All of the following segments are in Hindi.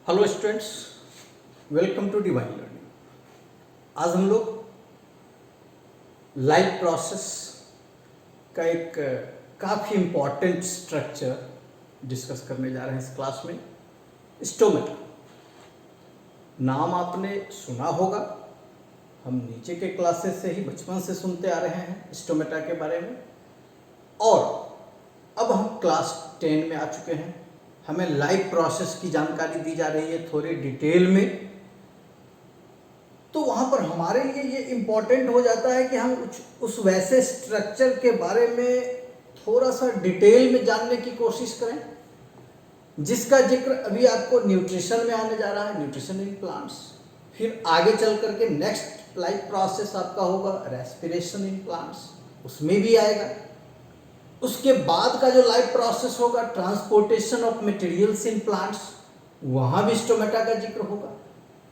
Hello students, welcome to divine learning. आज हम लोग लाइफ प्रोसेस का एक काफ़ी इम्पॉर्टेंट स्ट्रक्चर डिस्कस करने जा रहे हैं इस क्लास में। स्टोमेटा नाम आपने सुना होगा, हम नीचे के क्लासेस से ही बचपन से सुनते आ रहे हैं स्टोमेटा के बारे में। और अब हम क्लास 10 में आ चुके हैं, हमें लाइफ प्रोसेस की जानकारी दी जा रही है थोड़ी डिटेल में। तो वहाँ पर हमारे लिए ये इम्पोर्टेंट हो जाता है कि हम उस वैसे स्ट्रक्चर के बारे में थोड़ा सा डिटेल में जानने की कोशिश करें जिसका जिक्र अभी आपको न्यूट्रिशन में आने जा रहा है, न्यूट्रिशन इन प्लांट्स। फिर आगे चल करके नेक्स्ट लाइफ प्रोसेस आपका होगा रेस्पिरेशन इन प्लांट्स, उसमें भी आएगा। उसके बाद का जो लाइफ प्रोसेस होगा transportation of materials in plants, वहाँ भी स्टोमेटा का जिक्र होगा।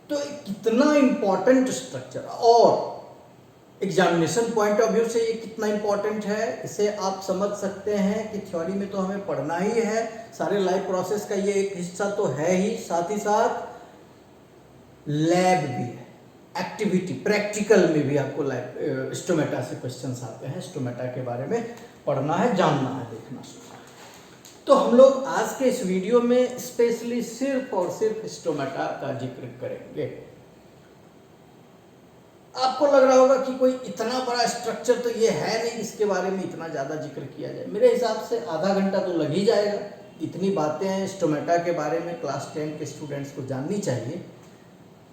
तो कितना इम्पॉर्टेंट स्ट्रक्चर, और एग्जामिनेशन पॉइंट ऑफ व्यू से ये कितना इम्पॉर्टेंट है इसे आप समझ सकते हैं कि थ्योरी में तो हमें पढ़ना ही है, सारे लाइफ प्रोसेस का ये एक हिस्सा तो है ही, साथ ही साथ लैब भी है, एक्टिविटी प्रैक्टिकल में भी आपको लाइफ स्टोमेटा से क्वेश्चंस आते हैं। स्टोमेटा के बारे में पढ़ना है, जानना है, देखना सुनना है। तो हम लोग आज के इस वीडियो में स्पेशली सिर्फ और सिर्फ स्टोमेटा का जिक्र करेंगे। आपको लग रहा होगा कि कोई इतना बड़ा स्ट्रक्चर तो ये है नहीं, इसके बारे में इतना ज़्यादा जिक्र किया जाए। मेरे हिसाब से आधा घंटा तो लग ही जाएगा। इतनी बातें स्टोमेटा के बारे में क्लास 10 के स्टूडेंट्स को जाननी चाहिए।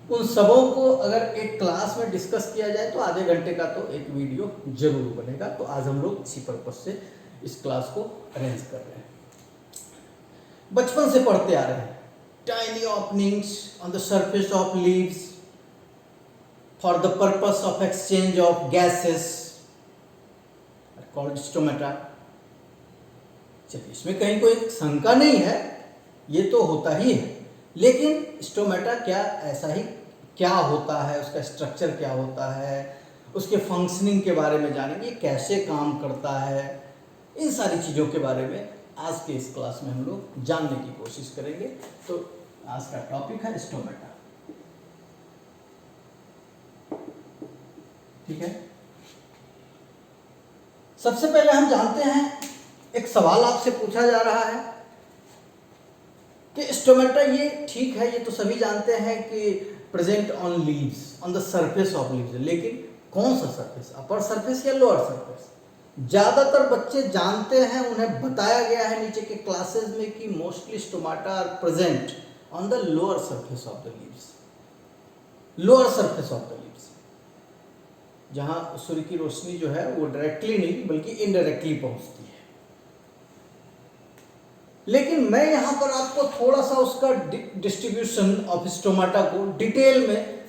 उन सबों को अगर एक क्लास में डिस्कस किया जाए तो आधे घंटे का तो एक वीडियो जरूर बनेगा। तो आज हम लोग इसी पर्पज से इस क्लास को अरेंज कर रहे हैं। बचपन से पढ़ते आ रहे हैं, tiny openings on the surface of leaves for the purpose of exchange of gases called stomata. चलिए, इसमें कहीं कोई शंका नहीं है, ये तो होता ही है। लेकिन स्टोमेटा क्या ऐसा ही क्या होता है, उसका स्ट्रक्चर क्या होता है, उसके फंक्शनिंग के बारे में जानेंगे, कैसे काम करता है, इन सारी चीज़ों के बारे में आज के इस क्लास में हम लोग जानने की कोशिश करेंगे। तो आज का टॉपिक है स्टोमेटा। ठीक है, सबसे पहले हम जानते हैं, एक सवाल आपसे पूछा जा रहा है कि स्टोमेटा, ये ठीक है, ये तो सभी जानते हैं कि present on leaves, on the surface of leaves, लेकिन कौन सा सरफेस, अपर सरफेस या लोअर सरफेस? ज़्यादातर बच्चे जानते हैं, उन्हें बताया गया है नीचे के क्लासेस में कि mostly stomata are present on the lower surface of the leaves, lower surface of the leaves, जहाँ सूर्य की रोशनी जो है वो डायरेक्टली नहीं बल्कि इनडायरेक्टली पहुँचती है। लेकिन मैं यहाँ पर आपको थोड़ा सा उसका डिस्ट्रीब्यूशन ऑफ स्टोमेटा को डिटेल में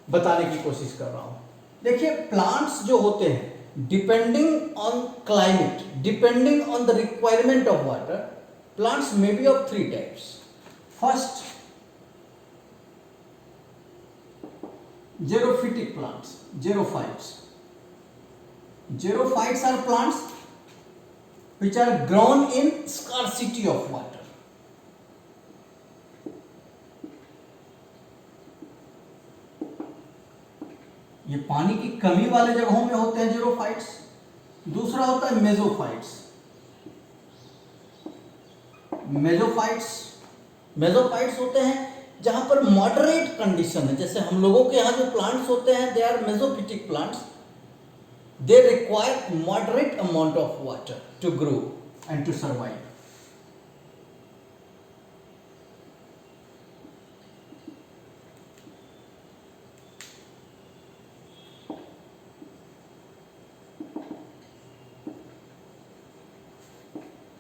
बताने की कोशिश कर रहा हूँ। देखिए, प्लांट्स जो होते हैं, depending on climate, depending on the requirement of water, plants may be of 3 types. First, xerophytic plants, xerophytes. Xerophytes are plants which are grown in scarcity of water. ये पानी की कमी वाले जगहों में होते हैं ज़ेरोफाइट्स। दूसरा होता है मेसोफाइट्स। मेसोफाइट्स होते हैं जहां पर मॉडरेट कंडीशन है, जैसे हम लोगों के यहाँ जो प्लांट्स होते हैं, they are mesophytic plants, they require moderate amount of water to grow and to survive.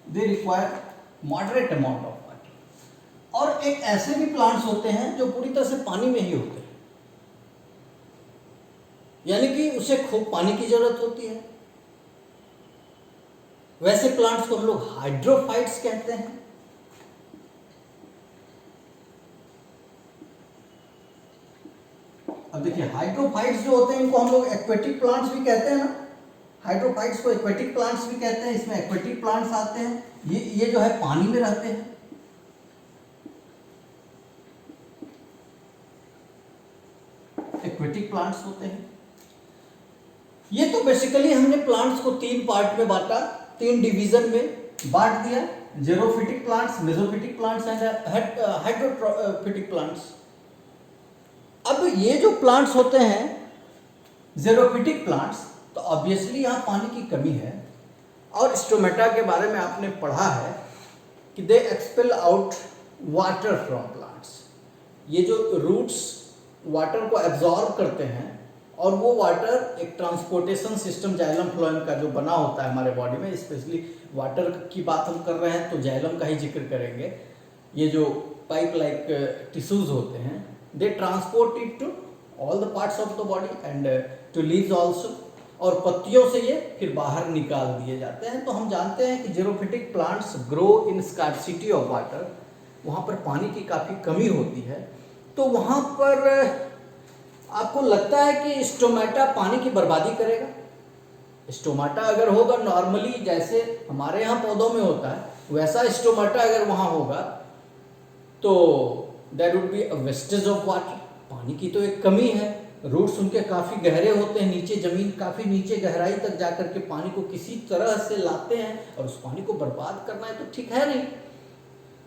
They require moderate amount of, और एक ऐसे भी प्लांट्स होते हैं जो पूरी तरह से पानी में ही होते हैं, यानी कि उसे खूब पानी की जरूरत होती है। वैसे प्लांट्स को हम लोग हाइड्रोफाइट्स कहते हैं। अब देखिए, हाइड्रोफाइट्स जो होते हैं इनको हम लोग एक्वेटिक प्लांट्स भी कहते हैं ना, हाइड्रोफाइट्स को एक्वेटिक प्लांट्स भी कहते हैं। इसमें एक्वेटिक प्लांट्स आते हैं, ये जो है पानी में रहते हैं। जेरोफिटिक प्लांट्स होते हैं। ये तो बेसिकली हमने प्लांट्स को 3 पार्ट में बांटा, 3 डिवीजन में बांट दिया, xerophytic plants, mesophytic plants and hydrophytic plants. अब ये जो प्लांट्स होते हैं जेरोफिटिक प्लांट्स, तो ऑब्वियसली यहाँ पानी की कमी है, और स्टोमेटा के बारे में आपने पढ़ा है कि they expel out water from plants. ये जो रूट्स वाटर को एब्जॉर्ब करते हैं और वो वाटर एक ट्रांसपोर्टेशन सिस्टम जाइलम फ्लोएम का जो बना होता है हमारे बॉडी में, स्पेशली वाटर की बात हम कर रहे हैं तो जाइलम का ही जिक्र करेंगे। ये जो पाइप लाइक टिश्यूज होते हैं, they transport it to all the parts of the body and to leaves also, और पत्तियों से ये फिर बाहर निकाल दिए जाते हैं। तो हम जानते हैं कि xerophytic plants grow in scarcity of water, वहाँ पर पानी की काफ़ी कमी होती है। तो वहाँ पर आपको लगता है कि स्टोमेटा पानी की बर्बादी करेगा? स्टोमेटा अगर होगा नॉर्मली जैसे हमारे यहाँ पौधों में होता है, वैसा स्टोमेटा अगर वहाँ होगा तो there would be a wastage of water. पानी की तो एक कमी है, रूट्स उनके काफ़ी गहरे होते हैं, नीचे ज़मीन काफ़ी नीचे गहराई तक जाकर के पानी को किसी तरह से लाते हैं, और उस पानी को बर्बाद करना है तो ठीक है नहीं।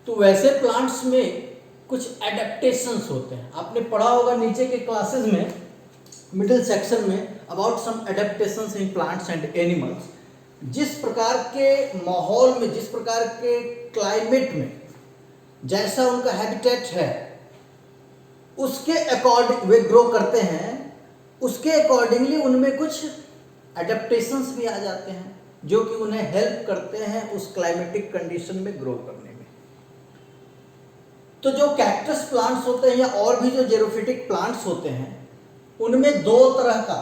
तो वैसे प्लांट्स में कुछ एडेप्टेशंस होते हैं, आपने पढ़ा होगा नीचे के क्लासेस में, मिडिल सेक्शन में, about some adaptations in plants and animals. जिस प्रकार के माहौल में, जिस प्रकार के क्लाइमेट में जैसा उनका हैबिटेट है, उसके अकॉर्डिंग वे ग्रो करते हैं, उसके अकॉर्डिंगली उनमें कुछ एडेप्टेशंस भी आ जाते हैं जो कि उन्हें हेल्प करते हैं उस क्लाइमेटिक कंडीशन में ग्रो करने में। तो जो कैक्टस प्लांट्स होते हैं या और भी जो जेरोफिटिक प्लांट्स होते हैं, उनमें 2 तरह का,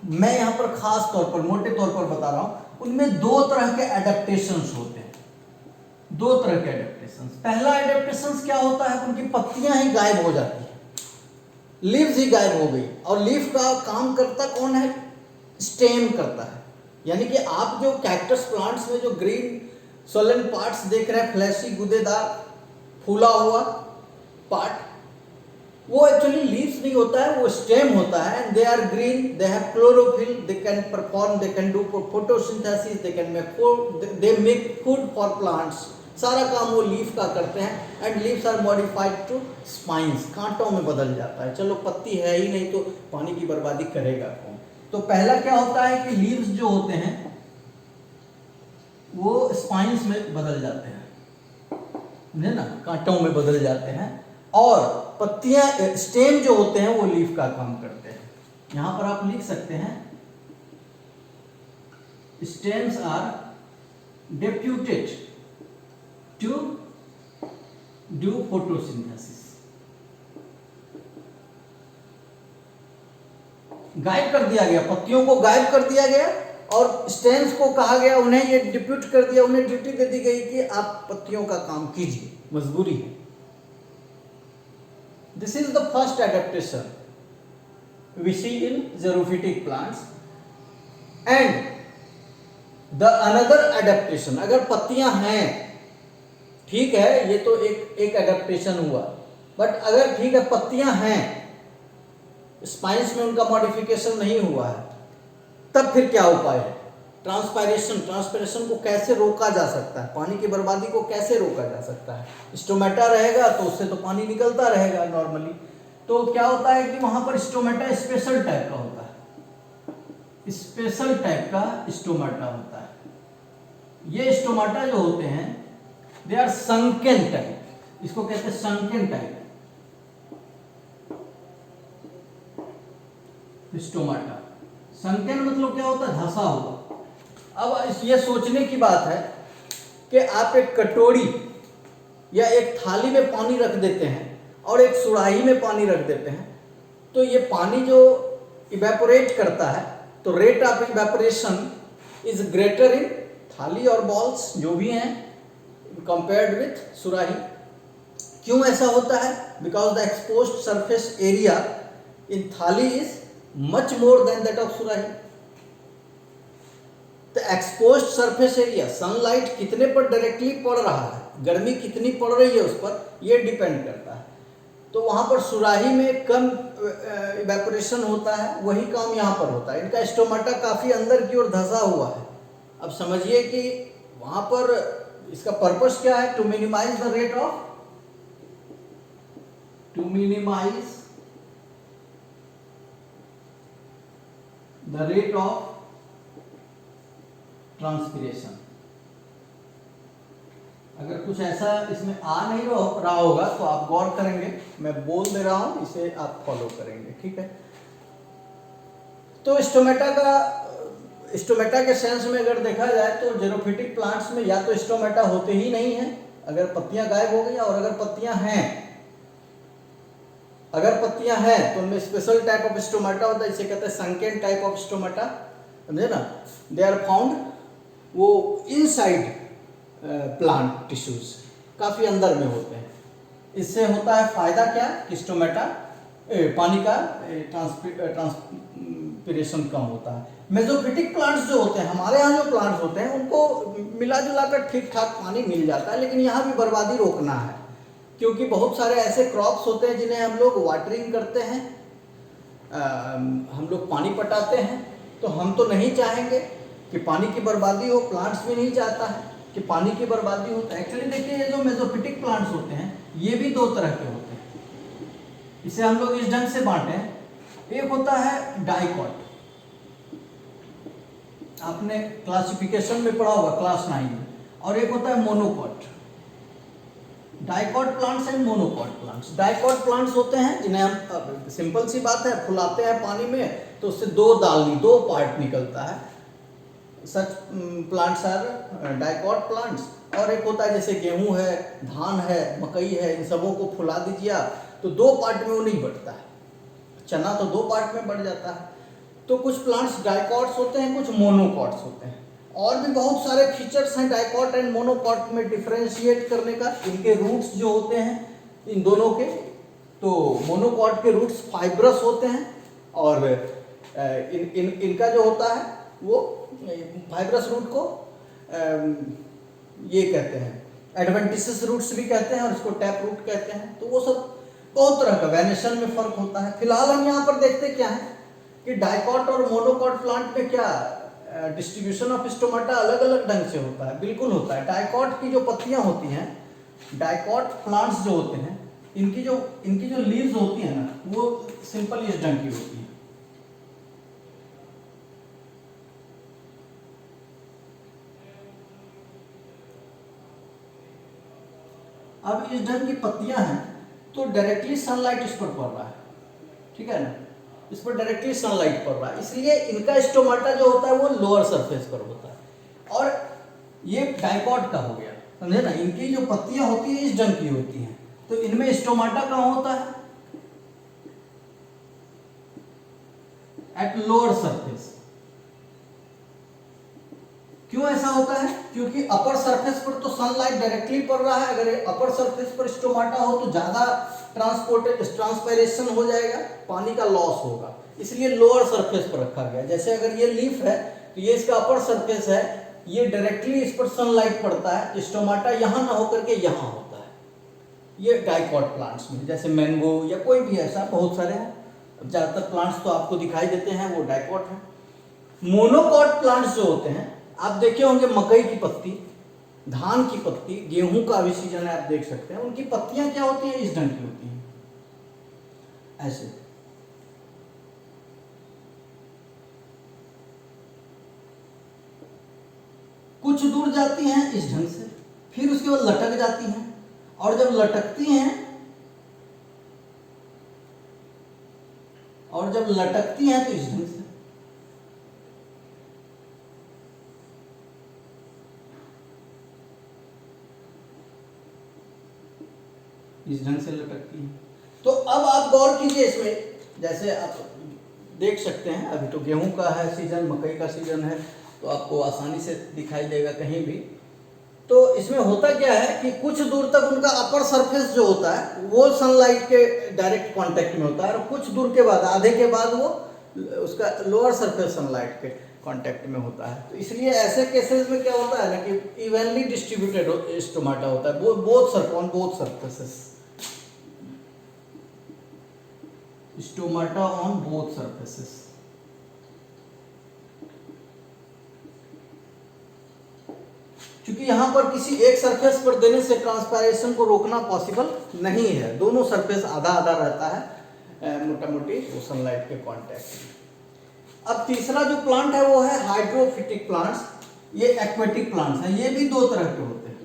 मैं यहाँ पर खास तौर पर मोटे तौर पर बता रहा हूँ, उनमें 2 तरह के एडेप्टेशंस होते हैं। 2 तरह के एडेप्टेशंस। पहला एडेप्टेशंस क्या होता है, उनकी पत्तियां ही गायब हो जाती है, लीव्स ही गायब हो गई, और लीफ का काम करता कौन है? स्टेम करता है। यानी कि आप जो कैक्टस प्लांट्स में जो ग्रीन सोलन पार्ट्स देख रहे हैं, फ्लैशी गुदेदार फूला हुआ पार्ट, वो एक्चुअली लीव्स नहीं होता है, वो स्टेम होता है। And they are green, they have chlorophyll, they can perform, they can do photosynthesis, they can make food, they make food for plants. सारा काम वो लीफ का करते हैं। And leaves are modified to spines, कांटों में बदल जाता है। चलो पत्ती है ही नहीं तो पानी की बर्बादी करेगा कौन? तो पहला क्या होता है कि लीव्स जो होते हैं वो स्पाइंस में बदल जाते हैं, समझे ना, कांटों में बदल जाते हैं, और पत्तियां, स्टेम जो होते हैं वो लीफ का काम करते हैं। यहां पर आप लिख सकते हैं stems are deputed to do photosynthesis. गायब कर दिया गया, पत्तियों को गायब कर दिया गया, और स्टेम्स को कहा गया, उन्हें ये डिप्यूट कर दिया, उन्हें ड्यूटी दे दी गई कि आप पत्तियों का काम कीजिए, मजबूरी है। This is the first adaptation we see in xerophytic plants. And the another adaptation, अगर पत्तियां हैं, ठीक है, ये तो एक एडेप्टेशन हुआ, बट अगर ठीक है पत्तियां हैं, स्पाइंस में उनका मॉडिफिकेशन नहीं हुआ है, तब फिर क्या उपाय है? ट्रांसपायरेशन को कैसे रोका जा सकता है? पानी की बर्बादी को कैसे रोका जा सकता है? स्टोमेटा रहेगा तो उससे तो पानी निकलता रहेगा नॉर्मली। तो क्या होता है कि वहां पर स्टोमेटा स्पेशल टाइप का होता है, स्पेशल टाइप का स्टोमेटा होता है। ये स्टोमेटा जो होते हैं दे आर संकेन टाइप, इसको कहते हैं संकेन टाइप स्टोमेटा। संकेन मतलब क्या होता है? धंसा हुआ। अब ये सोचने की बात है कि आप एक कटोरी या एक थाली में पानी रख देते हैं और एक सुराही में पानी रख देते हैं, तो ये पानी जो इवेपोरेट करता है, तो rate of evaporation is greater इन थाली और बॉल्स जो भी हैं कंपेयर्ड विथ सुराही। क्यों ऐसा होता है? Because the exposed surface area in थाली is much more than that of सुराही। तो एक्सपोज्ड सरफेस एरिया, सनलाइट कितने पर डायरेक्टली पड़ रहा है, गर्मी कितनी पड़ रही है उस पर, यह डिपेंड करता है। तो वहाँ पर सुराही में कम इवेपोरेशन होता है, वही काम यहाँ पर होता है। इनका स्टोमाटा काफ़ी अंदर की ओर धंसा हुआ है। अब समझिए कि वहाँ पर इसका पर्पस क्या है, to minimise the rate of transpiration. अगर कुछ ऐसा इसमें आ नहीं रहा होगा तो आप गौर करेंगे, मैं बोल दे रहा हूं, इसे आप फॉलो करेंगे, ठीक है। तो स्टोमेटा के सेंस में अगर देखा जाए तो जेरोफिटिक प्लांट्स में या तो स्टोमेटा होते ही नहीं है, अगर पत्तियां गायब हो गई, और अगर पत्तियां हैं तो उनमें स्पेशल टाइप ऑफ स्टोमेटा होता है, इसे कहते हैं संकेन टाइप ऑफ स्टोमेटा, समझे ना। दे आर फाउंड वो इनसाइड प्लांट टिश्यूज, काफी अंदर में होते हैं। इससे होता है फायदा क्या कि स्टोमेटा पानी का ट्रांसपिरेशन कम होता है। मेसोफिटिक प्लांट्स जो होते हैं, हमारे यहाँ जो प्लांट्स होते हैं उनको मिला जुला कर ठीक ठाक पानी मिल जाता है, लेकिन यहाँ भी बर्बादी रोकना है, क्योंकि बहुत सारे ऐसे क्रॉप्स होते हैं जिन्हें हम लोग वाटरिंग करते हैं, हम लोग पानी पटाते हैं। तो हम तो नहीं चाहेंगे कि पानी की बर्बादी हो, प्लांट्स भी नहीं चाहता है कि पानी की बर्बादी हो। एक्चुअली देखिए, ये जो मेसोफिटिक प्लांट्स होते हैं ये भी दो तरह के होते हैं। इसे हम लोग इस ढंग से बांटे हैं, एक होता है डाइकॉट, आपने क्लासिफिकेशन में पढ़ा होगा क्लास 9 में, और एक होता है monocot. Dicot plants and monocot plants. Dicot plants होते हैं जिन्हें हम, सिंपल सी बात है, फुलाते हैं पानी में तो उससे दो पार्ट निकलता है, such plants are dicot plants. और एक होता है जैसे गेहूं है, धान है, मकई है, इन सबों को फुला दीजिए आप तो दो पार्ट में वो नहीं बढ़ता है, चना तो दो पार्ट में बढ़ जाता है। तो कुछ प्लांट्स डाइकॉट्स होते हैं, कुछ मोनोकॉट्स होते हैं। और भी बहुत सारे फीचर्स हैं डाइकॉट एंड मोनोकॉट में डिफरेंशिएट करने का। इनके रूट्स जो होते हैं इन दोनों के, तो मोनोकॉट के रूट्स फाइब्रस होते हैं, और इनका जो होता है वो फाइब्रस रूट को ये कहते हैं, एडवेंटिशियस रूट्स भी कहते हैं, और इसको टैप रूट कहते हैं। तो वो सब बहुत तरह का वेनेशन में फर्क होता है। फिलहाल हम यहाँ पर देखते क्या है कि डाइकॉट और मोनोकॉट प्लांट में क्या डिस्ट्रीब्यूशन ऑफ स्टोमेटा अलग अलग ढंग से होता है, बिल्कुल होता है। डाइकॉट की जो पत्तियां होती हैं, डाइकॉट प्लांट्स जो होते हैं, इनकी जो लीव्स होती हैं ना, वो सिंपल इस ढंग की होती हैं। अब इस ढंग की पत्तियां हैं तो डायरेक्टली सनलाइट इस पर पड़ रहा है, ठीक है ना, इस पर डायरेक्टली सनलाइट पड़ रहा है, इसलिए इनका स्टोमाटा जो होता है वो लोअर सरफेस पर होता है। और ये डाइकॉट का हो गया, समझे ना। इनकी जो पत्तियां होती है इस ढंग की होती हैं, तो इनमें स्टोमाटा कहाँ होता है, एट लोअर सरफेस। क्यों ऐसा होता है, क्योंकि अपर सरफेस पर तो सनलाइट डायरेक्टली पड़ रहा है। अगर अपर सरफेस पर स्टोमाटा हो तो ज्यादा ट्रांसपायरेशन हो जाएगा, पानी का लॉस होगा, इसलिए लोअर सरफेस पर रखा गया। जैसे अगर ये लीफ है तो ये इसका अपर सरफेस है, ये डायरेक्टली इस पर सनलाइट पड़ता है, स्टोमाटा यहां ना होकर के यहां होता है। ये डाइकॉट प्लांट्स में, जैसे मैंगो या कोई भी ऐसा बहुत सारे हैं, ज्यादातर प्लांट्स तो आपको दिखाई देते हैं वो डाइकॉट है। मोनोकॉट प्लांट्स जो होते हैं, आप देखे होंगे मकई की पत्ती, धान की पत्ती, गेहूं का भी सीजन है, आप देख सकते हैं, उनकी पत्तियां क्या होती हैं, इस ढंग की होती हैं, ऐसे। कुछ दूर जाती हैं इस ढंग से, फिर उसके बाद लटक जाती हैं, और जब लटकती हैं तो इस ढंग से। इस ढंग से लटकती है। तो अब आप गौर कीजिए इसमें, जैसे आप देख सकते हैं अभी तो गेहूं का है सीजन, मकई का सीजन है, तो आपको आसानी से दिखाई देगा कहीं भी। तो इसमें होता क्या है कि कुछ दूर तक उनका अपर सरफेस जो होता है वो सनलाइट के डायरेक्ट कांटेक्ट में होता है, और कुछ दूर के बाद, आधे के बाद, वो उसका लोअर सरफेस सनलाइट के कांटेक्ट में होता है। तो इसलिए ऐसे केसेस में क्या होता है ना कि इवनली डिस्ट्रीब्यूटेड स्टोमाटा होता है, both surfaces. Stomata on both surfaces. क्योंकि यहां पर किसी एक सरफेस पर देने से ट्रांसपायरेशन को रोकना पॉसिबल नहीं है, दोनों सरफेस आधा आधा रहता है मोटा मोटी वो सनलाइट के कांटेक्ट में। अब तीसरा जो प्लांट है वो है हाइड्रोफिटिक प्लांट्स। ये एक्वेटिक प्लांट्स हैं, ये भी दो तरह के होते हैं।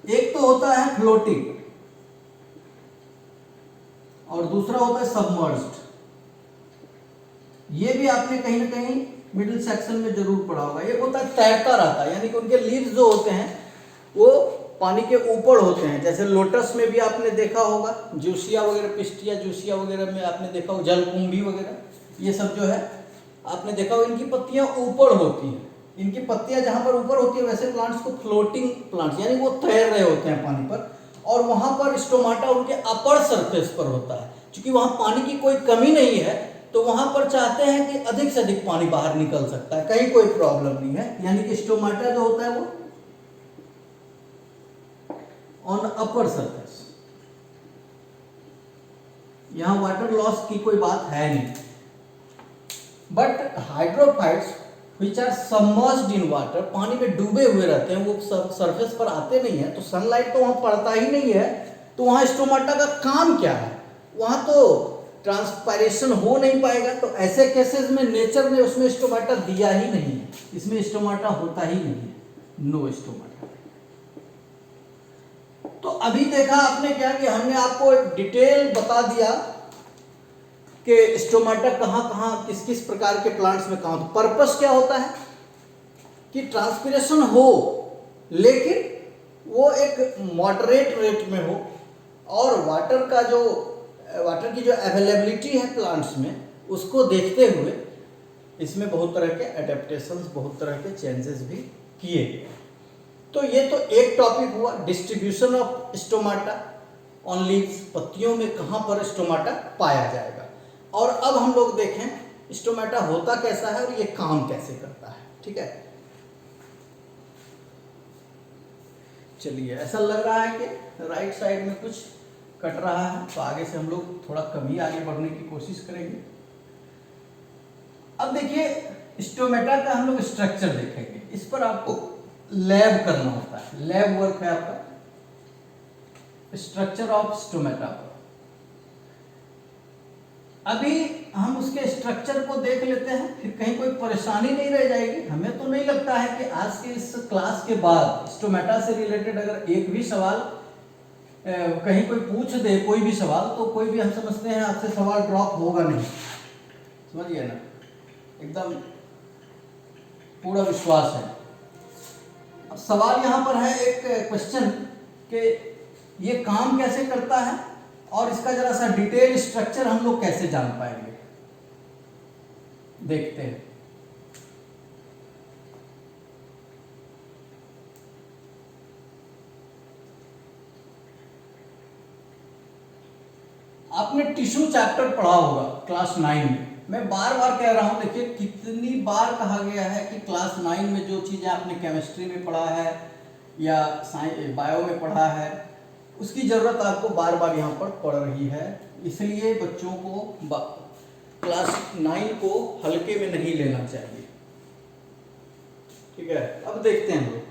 एक तो होता है फ्लोटिंग और दूसरा होता है सबमर्ज्ड। ये भी आपने कहीं ना कहीं मिडिल सेक्शन में जरूर पढ़ा होगा। एक होता है तैरता रहता है, यानी कि उनके लीव्स जो होते हैं वो पानी के ऊपर होते हैं। जैसे लोटस में भी आपने देखा होगा, जूसिया वगैरह, पिस्टिया जूसिया वगैरह में आपने देखा होगा, जलकुंभी वगैरह, ये सब जो है आपने देखा होगा, इनकी पत्तियां ऊपर होती हैं। इनकी पत्तियां जहां पर ऊपर होती है वैसे प्लांट्स को फ्लोटिंग प्लांट्स, यानी वो तैर रहे होते हैं पानी पर, और वहां पर स्टोमाटा उनके अपर सरफेस पर होता है। क्योंकि वहां पानी की कोई कमी नहीं है तो वहां पर चाहते हैं कि अधिक से अधिक पानी बाहर निकल सकता है, कहीं कोई प्रॉब्लम नहीं है। यानी कि स्टोमाटा जो होता है वो ऑन अपर सरफेस, यहां वाटर लॉस की कोई बात है नहीं। But hydrophytes which are submerged in water, पानी में डूबे हुए रहते हैं, वो सरफेस पर आते नहीं है, तो सनलाइट तो वहां पड़ता ही नहीं है, तो वहां स्टोमाटा का काम क्या है? वहां तो ट्रांसपायरेशन हो नहीं पाएगा। तो ऐसे केसेस में नेचर ने उसमें स्टोमाटा दिया ही नहीं है, इसमें स्टोमाटा होता ही नहीं है, नो स्टोमाटा। तो अभी देखा आपने क्या कि हमने आपको डिटेल बता दिया कि स्टोमाटा कहां कहां किस किस प्रकार के प्लांट्स में कहां। पर्पस क्या होता है कि ट्रांसपिरेशन हो लेकिन वो एक मॉडरेट रेट में हो, और वाटर की जो अवेलेबिलिटी है प्लांट्स में उसको देखते हुए इसमें बहुत तरह के एडेप्टेशंस, बहुत तरह के चेंजेस भी किए गए। तो ये तो एक टॉपिक हुआ, distribution of stomata on leaves, पत्तियों में कहां पर स्टोमाटा पाया जाएगा। और अब हम लोग देखें स्टोमाटा होता कैसा है और ये काम कैसे करता है। ठीक है, चलिए, ऐसा लग रहा है कि राइट साइड में कुछ कट रहा है, तो आगे से हम लोग थोड़ा कम ही आगे बढ़ने की कोशिश करेंगे। अब देखिए स्टोमाटा का हम लोग स्ट्रक्चर देखेंगे, इस पर आपको लैब करना होता है, लैब वर्क है आपका, स्ट्रक्चर ऑफ स्टोमाटा। अभी हम उसके स्ट्रक्चर को देख लेते हैं, फिर कहीं कोई परेशानी नहीं रह जाएगी। हमें तो नहीं लगता है कि आज के इस क्लास के बाद स्टोमाटा से रिलेटेड अगर एक भी सवाल कहीं कोई पूछ दे, कोई भी सवाल, तो कोई भी हम समझते हैं आपसे सवाल ड्रॉप होगा नहीं, समझिए ना, एकदम पूरा विश्वास है। अब सवाल यहाँ पर है एक क्वेश्चन कि ये काम कैसे करता है और इसका जरा सा डिटेल स्ट्रक्चर हम लोग कैसे जान पाएंगे, देखते हैं। आपने टिश्यू चैप्टर पढ़ा होगा क्लास 9 में। मैं बार बार कह रहा हूं, देखिए कितनी बार कहा गया है कि क्लास 9 में जो चीजें आपने केमिस्ट्री में पढ़ा है या बायो में पढ़ा है उसकी जरूरत आपको बार बार यहाँ पर पड़ रही है। इसलिए बच्चों को क्लास 9 को हल्के में नहीं लेना चाहिए। ठीक है, अब देखते हैं हम लोग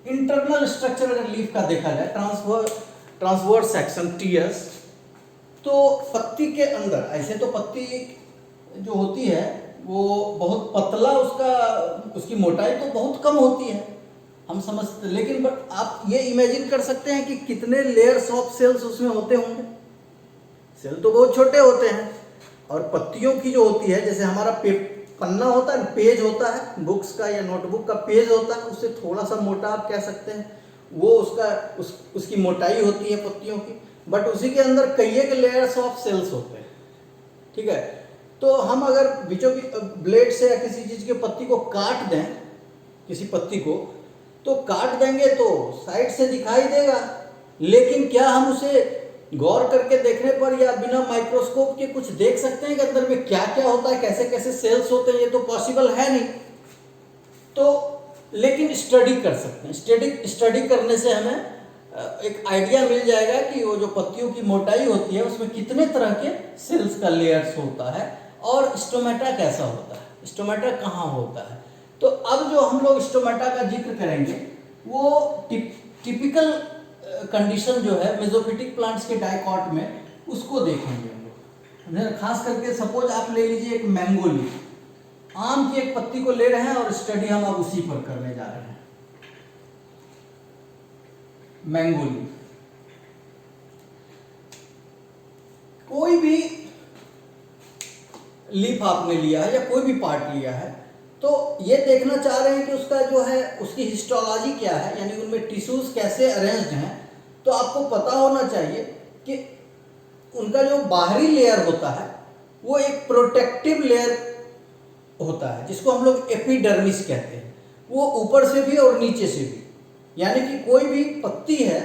इंटरनल स्ट्रक्चर। अगर लीफ का देखा जाए, ट्रांसवर्स सेक्शन टीएस, तो पत्ती के अंदर, ऐसे तो पत्ती जो होती है वो बहुत पतला, उसकी मोटाई तो बहुत कम होती है, हम समझते, लेकिन बट आप ये इमेजिन कर सकते हैं कि कितने लेयर्स ऑफ सेल्स उसमें होते होंगे। सेल तो बहुत छोटे होते हैं, और पत्तियों की जो होती है, जैसे हमारा पन्ना होता है, पेज होता है बुक्स का या नोटबुक का पेज होता है, उससे थोड़ा सा मोटा आप कह सकते हैं, वो उसकी मोटाई होती है पत्तियों की, बट उसी के अंदर कई एक लेयर्स ऑफ सेल्स होते हैं। ठीक है, तो हम अगर बीचों ब्लेड से या किसी चीज के पत्ती को काट दें, किसी पत्ती को तो काट देंगे तो साइड से दिखाई देगा, लेकिन क्या हम उसे गौर करके देखने पर या बिना माइक्रोस्कोप के कुछ देख सकते हैं कि अंदर में क्या क्या होता है, कैसे कैसे सेल्स होते हैं? ये तो पॉसिबल है नहीं। तो लेकिन स्टडी कर सकते हैं। स्टडी करने से हमें एक आइडिया मिल जाएगा कि वो जो पत्तियों की मोटाई होती है उसमें कितने तरह के सेल्स का लेयर्स होता है और स्टोमेटा कैसा होता है, स्टोमेटा कहाँ होता है। तो अब जो हम लोग स्टोमेटा का जिक्र करेंगे वो टिपिकल कंडीशन जो है मेसोफिटिक प्लांट्स के डाइकॉट में उसको देखेंगे हम लोग। खास करके सपोज आप ले लीजिए एक मैंगो लीफ, आम की एक पत्ती को ले रहे हैं और स्टडी हम अब उसी पर करने जा रहे हैं। मैंगो लीफ, कोई भी लीफ आपने लिया है या कोई भी पार्ट लिया है तो ये देखना चाह रहे हैं कि उसका जो है उसकी हिस्टोलॉजी क्या है, यानी उनमें टिश्यूज कैसे अरेंज्ड हैं। तो आपको पता होना चाहिए कि उनका जो बाहरी लेयर होता है वो एक प्रोटेक्टिव लेयर होता है जिसको हम लोग एपिडर्मिस कहते हैं। वो ऊपर से भी और नीचे से भी, यानी कि कोई भी पत्ती है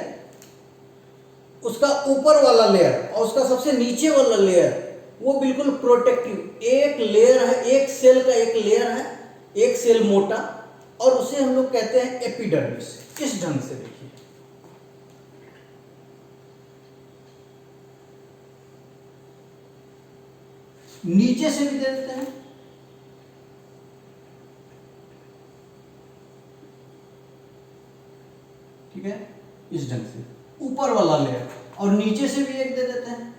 उसका ऊपर वाला लेयर और उसका सबसे नीचे वाला लेयर वो बिल्कुल प्रोटेक्टिव एक लेयर है, एक सेल का एक लेयर है, एक सेल मोटा, और उसे हम लोग कहते हैं एपिडर्मिस। किस ढंग से देखिए, नीचे से भी दे देते हैं, ठीक है, इस ढंग से ऊपर वाला लेयर, और नीचे से भी एक दे देते हैं।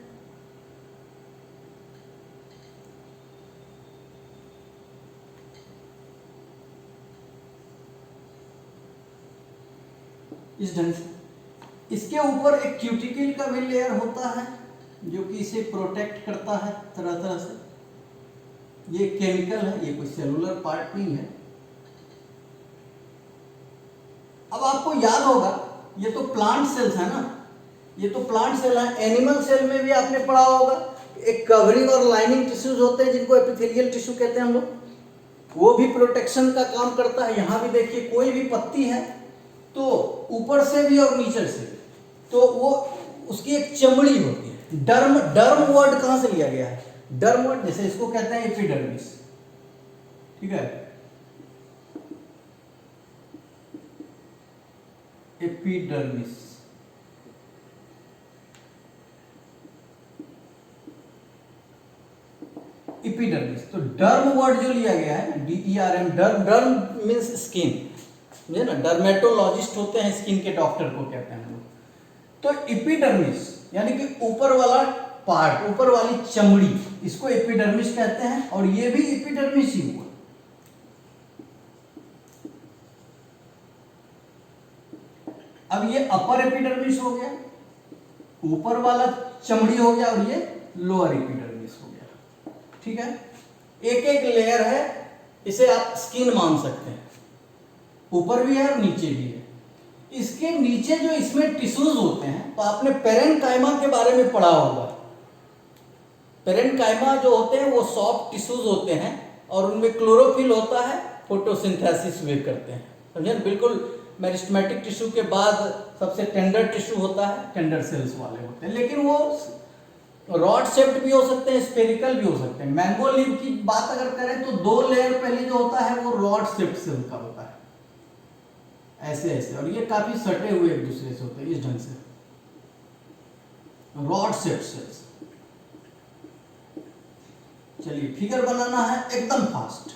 इस ढंग से इसके ऊपर एक क्यूटिकल का भी लेयर होता है जो कि इसे प्रोटेक्ट करता है तरह तरह से। ये केमिकल है, ये कोई सेलुलर पार्ट नहीं है। अब आपको याद होगा ये तो प्लांट सेल्स है ना, ये तो प्लांट सेल है। एनिमल सेल में भी आपने पढ़ा होगा एक कवरिंग और लाइनिंग टिश्यूज होते हैं जिनको एपिथेलियल टिश्यू कहते हैं हम लोग, वो भी प्रोटेक्शन का काम करता है। यहां भी देखिए कोई भी पत्ती है तो ऊपर से भी और नीचे से भी तो वो उसकी एक चमड़ी होती है। डर्म, डर्म वर्ड कहां से लिया गया है? डर्म वर्ड, जैसे इसको कहते हैं एपिडर्मिस, ठीक है, एपिडर्मिस। एपिडर्मिस तो डर्म वर्ड जो लिया गया है DERM, डर्म, डर्म मीन्स स्किन, समझे ना, डर्मेटोलॉजिस्ट होते हैं स्किन के डॉक्टर को कहते हैं हम लोग। तो एपिडर्मिस यानी कि ऊपर वाला पार्ट, ऊपर वाली चमड़ी, इसको एपिडर्मिस कहते हैं, और ये भी एपिडर्मिस ही हुआ। अब ये अपर एपिडर्मिस हो गया, ऊपर वाला चमड़ी हो गया, और ये लोअर एपिडर्मिस हो गया, ठीक है। एक एक लेयर है, इसे आप स्किन मान सकते हैं, ऊपर भी है और नीचे भी है। इसके नीचे जो इसमें टिश्यूज होते हैं, तो आपने पेरेन्काइमा के बारे में पढ़ा होगा। पेरेन्काइमा जो होते हैं वो सॉफ्ट टिश्यूज होते हैं और उनमें क्लोरोफिल होता है, फोटोसिंथेसिस वे करते हैं, समझे। बिल्कुल मेरिस्टेमेटिक टिश्यू के बाद सबसे टेंडर टिश्यू होता है, टेंडर सेल्स वाले होते हैं, लेकिन वो रॉड शेप्ड भी हो सकते हैं, स्फेरिकल भी हो सकते हैं। मैंगो लीफ की बात अगर करें तो दो लेयर पहले जो होता है वो रॉड शेप्ड सेल का होता है, ऐसे ऐसे, और ये काफी सटे हुए एक दूसरे से होते हैं, इस ढंग से रॉड शेप्ड सेल्स। चलिए फिगर बनाना है एकदम फास्ट।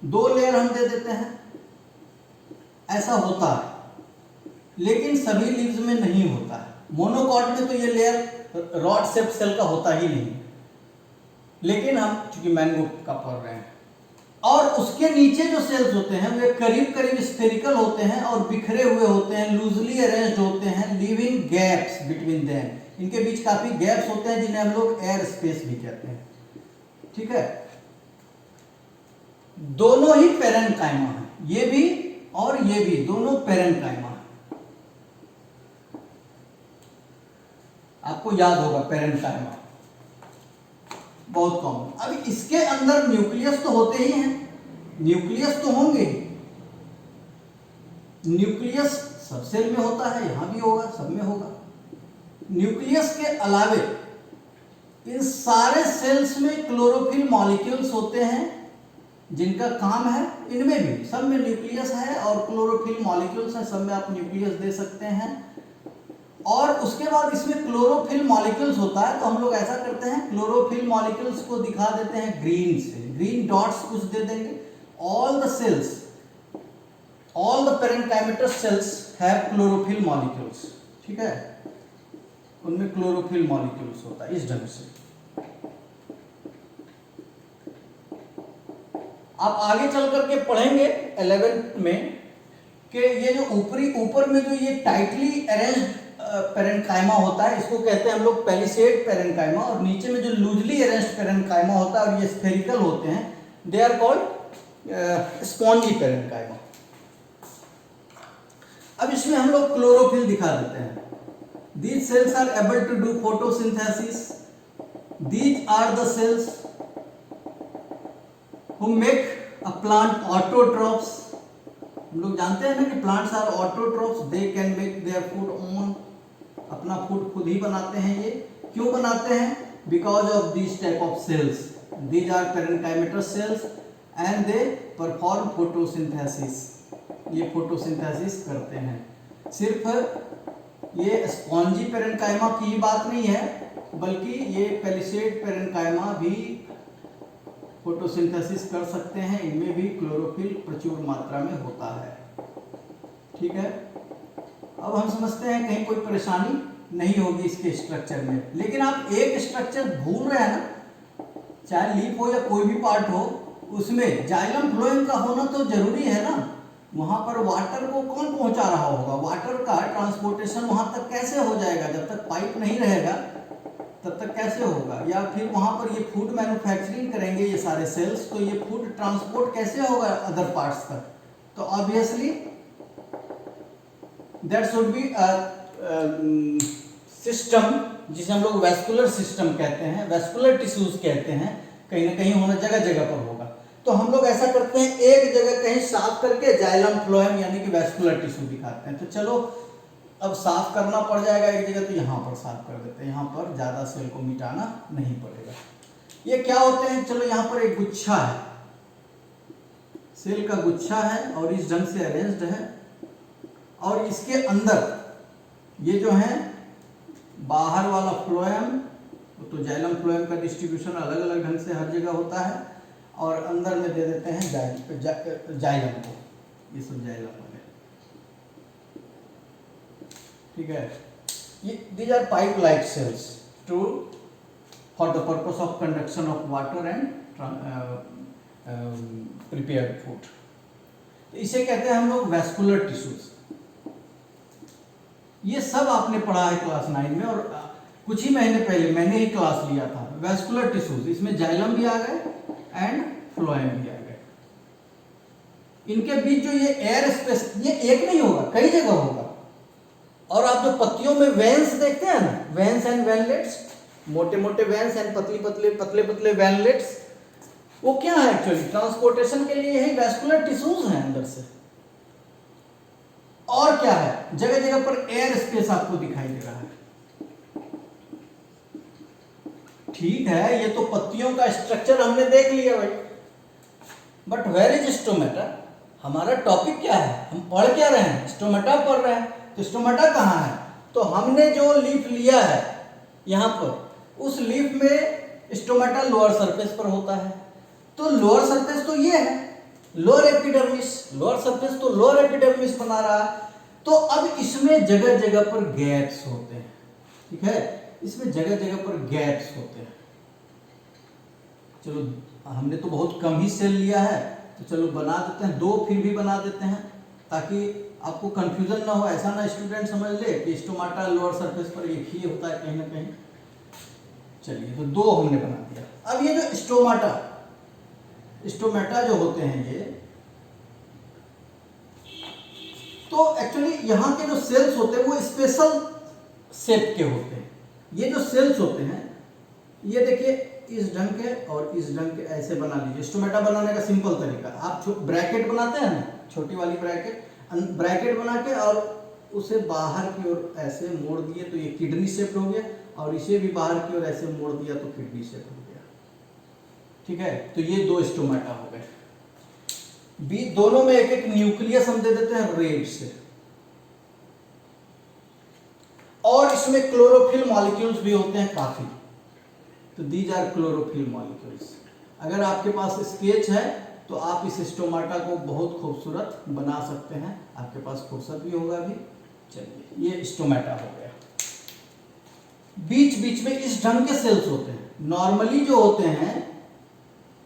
दो लेयर हम दे देते हैं, ऐसा होता है, लेकिन सभी लीव्स में नहीं होता है। मोनोकॉट में तो ये लेयर रॉड शेप्ड सेल का होता ही नहीं, लेकिन हम चूंकि मैंगो का पढ़ रहे हैं, और उसके नीचे जो सेल्स होते हैं वे करीब करीब स्फेरिकल होते हैं और बिखरे हुए होते हैं, लूजली अरेंज्ड होते हैं, लीविंग गैप्स बिटवीन देम। इनके बीच काफी गैप्स होते हैं जिन्हें हम लोग एयर स्पेस भी कहते हैं, ठीक है। दोनों ही पेरेन्काइमा है, ये भी और ये भी, दोनों पेरेन्काइमा है। आपको याद होगा पेरेन्काइमा बहुत कॉमन। अब इसके अंदर न्यूक्लियस तो होते ही हैं, न्यूक्लियस तो होंगे ही। न्यूक्लियस सब सेल में होता है, यहां भी होगा, सब में होगा। न्यूक्लियस के अलावे इन सारे सेल्स में क्लोरोफिल मॉलिक्यूल्स होते हैं जिनका काम है, इनमें भी सब में न्यूक्लियस है और क्लोरोफिल मॉलिक्यूल्स है, सब में आप न्यूक्लियस दे सकते हैं। और उसके बाद इसमें क्लोरोफिल मॉलिक्यूल्स होता है, तो हम लोग ऐसा करते हैं, क्लोरोफिल मॉलिक्यूल्स को दिखा देते हैं ग्रीन से, ग्रीन डॉट्स कुछ दे देंगे। All the cells, all the parenchymatous cells have chlorophyll molecules, ठीक है, उनमें क्लोरोफिल मॉलिक्यूल्स होता है इस ढंग से। आप आगे चल करके पढ़ेंगे 11th में कि ये जो ऊपर में जो ये टाइटली अरेंज्ड पेरेन्काइमा होता है, इसको कहते हैं हम लोग पैलिसेड पेरेन्काइमा, और नीचे में जो लूजली अरेंज्ड पेरेन्काइमा होता है और ये स्फेरिकल होते हैं, they are called spongy parenchyma. अब इसमें हम लोग क्लोरोफिल दिखा देते हैं। These cells are able to do photosynthesis. These are the cells who make a plant autotrophs. हम लोग जानते हैं ना कि plants are autotrophs. They can make their food own. अपना फूड खुद ही बनाते हैं। ये क्यों बनाते हैं? Because of these type of cells. These are parenchymatous cells and they perform photosynthesis. ये photosynthesis करते हैं। सिर्फ ये स्पॉन्जी पेरेन्काइमा की बात नहीं है, बल्कि ये पैलिसेड पेरेन्काइमा भी फोटोसिंथेसिस कर सकते हैं, इनमें भी क्लोरोफिल प्रचुर मात्रा में होता है, ठीक है। अब हम समझते हैं कहीं कोई परेशानी नहीं होगी इसके स्ट्रक्चर में। लेकिन आप एक स्ट्रक्चर भूल रहे हैं ना, चाहे लीफ हो या कोई भी पार्ट हो, उसमें जाइलम फ्लोएम का होना तो जरूरी है ना। वहां पर वाटर को कौन पहुंचा रहा होगा? वाटर का ट्रांसपोर्टेशन वहां तक कैसे हो जाएगा? जब तक पाइप नहीं रहेगा तब तक कैसे होगा? या फिर वहां पर ये फूड मैन्युफैक्चरिंग करेंगे ये सारे सेल्स, तो ये फूड ट्रांसपोर्ट कैसे होगा अदर पार्ट्स तक? तो obviously that should be system, जिसे हम लोग वैस्कुलर सिस्टम कहते हैं, वैस्कुलर टिश्यूज कहते हैं, कहीं ना कहीं होना जगह जगह पर होगा। तो हम लोग ऐसा करते हैं, एक जगह कहीं साफ करके जाइलम फ्लोएम यानी कि वैस्कुलर टिश्यू दिखाते हैं। तो चलो अब साफ करना पड़ जाएगा एक जगह, तो यहाँ पर साफ कर देते हैं, यहाँ पर ज्यादा सेल को मिटाना नहीं पड़ेगा। ये क्या होते हैं? चलो यहाँ पर एक गुच्छा है, सेल का गुच्छा है और इस ढंग से अरेंज्ड है, और इसके अंदर ये जो है बाहर वाला फ्लोएम, तो जाइलम फ्लोएम का डिस्ट्रीब्यूशन अलग अलग ढंग से हर जगह होता है, और अंदर में दे देते हैं जाइलम को, ये सब जाइलम वाले, ठीक है। ये these are pipe like cells to for the purpose of conduction of water and prepared food. इसे कहते हैं हम लोग वैस्कुलर टिश्यूज। ये सब आपने पढ़ा है क्लास 9 में, और कुछ ही महीने पहले मैंने ही क्लास लिया था वैस्कुलर टिश्यूज। इसमें जाइलम भी आ गए एंड फ्लोएम भी आ गए। इनके बीच जो ये एयर स्पेस, ये एक नहीं होगा, कई जगह होगा। और आप जो पत्तियों में वेन्स देखते हैं ना, वेन्स एंड वेनलेट्स, मोटे मोटे वेन्स एंड पतले पतले वेनलेट्स, वो क्या है? एक्चुअली ट्रांसपोर्टेशन के लिए यही वैस्कुलर टिश्यूज हैं अंदर से। और क्या है? जगह जगह पर एयर स्पेस आपको दिखाई दे रहा है, ठीक है। ये तो पत्तियों का स्ट्रक्चर हमने देख लिया भाई, बट वेयर इज स्टोमेटा? हमारा टॉपिक क्या है? हम पढ़ क्या रहे हैं? स्टोमेटा पढ़ रहे हैं। तो स्टोमेटा कहाँ है? तो हमने जो लीफ लिया है यहाँ पर, उस लीफ में स्टोमेटा लोअर सरफेस पर होता है। तो लोअर सरफेस तो ये है, लोअर एपिडर्मिस, लोअर सरफेस तो लोअर एपिडर्मिस बना रहा है। तो अब इसमें जगह जगह पर गैप्स होते हैं, ठीक है, इसमें जगह जगह पर गैप्स होते हैं। चलो हमने तो बहुत कम ही सेल लिया है, तो चलो बना देते हैं, 2 फिर भी बना देते हैं, ताकि आपको कंफ्यूजन ना हो। ऐसा ना स्टूडेंट समझ ले कि स्टोमाटा लोअर सरफेस पर एक ही होता है कहीं ना कहीं। चलिए, तो 2 हमने बना दिया। अब ये जो स्टोमेटा जो होते हैं ये, तो एक्चुअली यहाँ के जो सेल्स होते हैं वो स्पेशल शेप के होते हैं। ये जो सेल्स होते हैं, ये देखिए इस ढंग के और इस ढंग के ऐसे बना लीजिए। स्टोमेटा बनाने का सिंपल तरीका, आप ब्रैकेट बनाते हैं ना, छोटी वाली ब्रैकेट बना के और उसे बाहर की ओर ऐसे मोड़ दिए तो ये किडनी शेप हो गया, और इसे भी बाहर की ओर ऐसे मोड़ दिया तो किडनी शेप हो गया, ठीक है। तो ये 2 स्टोमेटा हो गए। दोनों में एक एक न्यूक्लियस हम दे देते हैं रेड से, और इसमें क्लोरोफिल मॉलिक्यूल्स भी होते हैं काफी। तो दीज आर क्लोरोफिल मॉलिक्यूल्स। अगर आपके पास स्केच है तो आप इस स्टोमाटा को बहुत खूबसूरत बना सकते हैं, आपके पास फुर्सत भी होगा भी। चलिए, ये स्टोमाटा हो गया। बीच बीच में इस ढंग के सेल्स होते हैं। नॉर्मली जो होते हैं,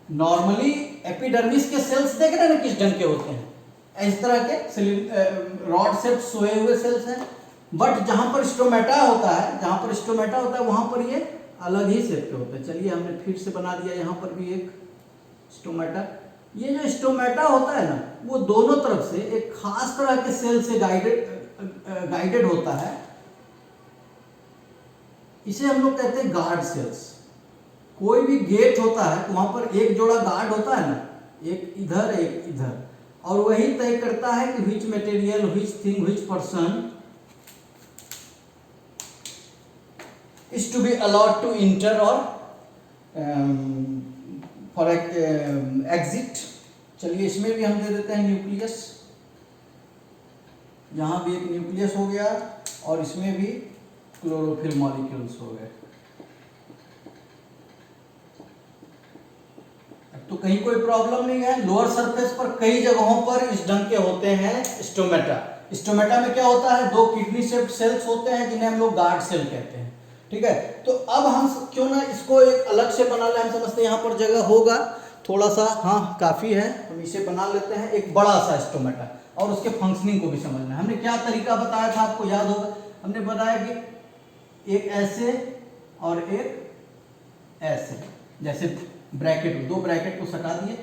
नॉर्मली एपिडर्मिस के सेल्स देख रहे हैं ना किस ढंग के होते हैं, इस तरह के रॉड शेप सोए हुए सेल्स हैं। बट जहां पर स्टोमेटा होता है, वहां पर ये अलग ही शेप के होते हैं। चलिए, हमने फिर से बना दिया यहाँ पर भी एक स्टोमेटा। ये जो स्टोमेटा होता है ना, वो दोनों तरफ से एक खास तरह के सेल से गाइडेड होता है। इसे हम लोग कहते हैं गार्ड सेल्स। कोई भी गेट होता है तो वहां पर एक जोड़ा गार्ड होता है ना, एक इधर एक इधर, और वही तय करता है कि which material, which thing, which person is to be allowed to enter or for exit। चलिए, इसमें भी हम दे देते हैं न्यूक्लियस। यहाँ भी एक न्यूक्लियस हो गया और इसमें भी क्लोरोफिल मॉलिक्यूल्स हो गए। अब तो कहीं कोई प्रॉब्लम नहीं है। लोअर सरफेस पर कई जगहों पर इस ढंग के होते हैं स्टोमेटा। स्टोमेटा में क्या होता है, दो किडनी शेप्ड सेल्स होते हैं जिन्हें हम लोग गार्ड सेल कहते हैं। ठीक है, तो अब हम क्यों ना इसको एक अलग से बना लें। हम समझते हैं यहाँ पर जगह होगा थोड़ा सा, हाँ काफ़ी है, हम इसे बना लेते हैं एक बड़ा सा स्टोमेटा, और उसके फंक्शनिंग को भी समझना है। हमने क्या तरीका बताया था, आपको याद होगा। हमने बताया कि एक ऐसे और एक ऐसे, जैसे ब्रैकेट, दो ब्रैकेट को सटा दिए